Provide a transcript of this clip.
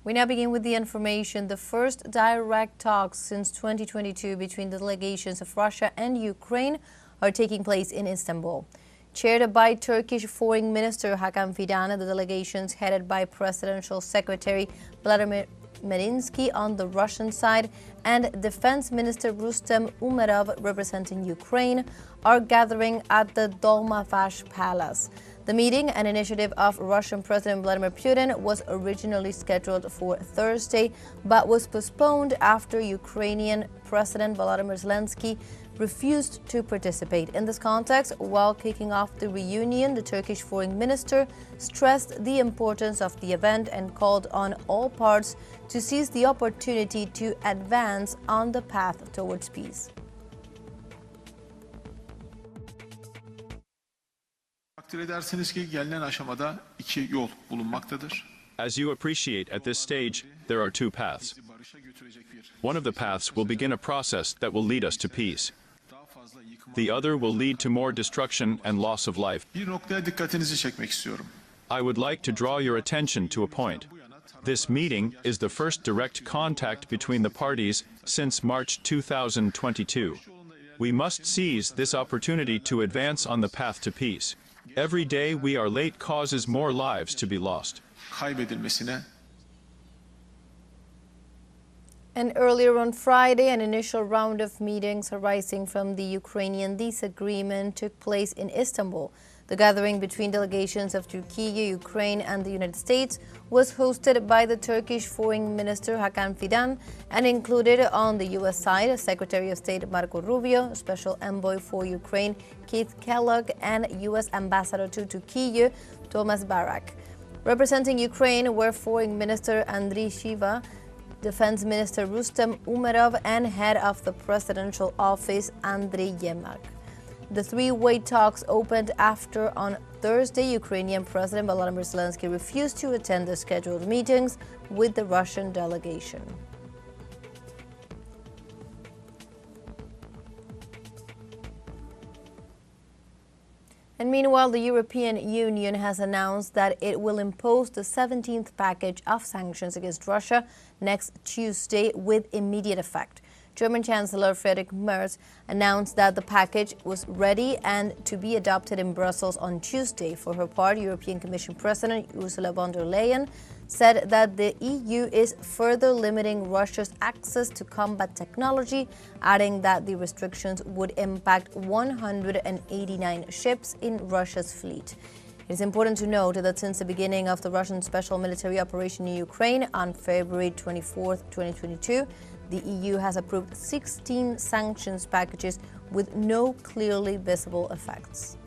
We now begin with the information. The first direct talks since 2022 between the delegations of Russia and Ukraine are taking place in Istanbul. Chaired by Turkish Foreign Minister Hakan Fidan, the delegations headed by Presidential Secretary Vladimir Medinsky on the Russian side and Defense Minister Rustem Umerov representing Ukraine are gathering at the Dolmavash Palace. The meeting, an initiative of Russian President Vladimir Putin, was originally scheduled for Thursday, but was postponed after Ukrainian President Volodymyr Zelensky refused to participate. In this context, while kicking off the reunion, the Turkish foreign minister stressed the importance of the event and called on all parts to seize the opportunity to advance on the path towards peace. Takdir edersiniz ki gelinen aşamada iki yol bulunmaktadır. As you appreciate at this stage, there are two paths. One of the paths will begin a process that will lead us to peace. The other will lead to more destruction and loss of life. Bir noktaya dikkatinizi çekmek istiyorum. I would like to draw your attention to a point. This meeting is the first direct contact between the parties since March 2022. We must seize this opportunity to advance on the path to peace. Every day we are late causes more lives to be lost. Kaybedilmesine. And earlier on Friday, an initial round of meetings arising from the Ukrainian disagreement took place in Istanbul. The gathering between delegations of Türkiye, Ukraine and the United States was hosted by the Turkish Foreign Minister Hakan Fidan and included on the U.S. side Secretary of State Marco Rubio, Special Envoy for Ukraine Keith Kellogg, and U.S. Ambassador to Türkiye Thomas Barak. Representing Ukraine were Foreign Minister Andriy Shiva, Defense Minister Rustem Umerov, and Head of the Presidential Office Andriy Yermak. The three-way talks opened after, on Thursday, Ukrainian President Volodymyr Zelensky refused to attend the scheduled meetings with the Russian delegation. And meanwhile, the European Union has announced that it will impose the 17th package of sanctions against Russia next Tuesday with immediate effect. German Chancellor Friedrich Merz announced that the package was ready and to be adopted in Brussels on Tuesday. For her part, European Commission President Ursula von der Leyen said that the EU is further limiting Russia's access to combat technology, adding that the restrictions would impact 189 ships in Russia's fleet. It is important to note that since the beginning of the Russian special military operation in Ukraine on February 24, 2022, the EU has approved 16 sanctions packages with no clearly visible effects.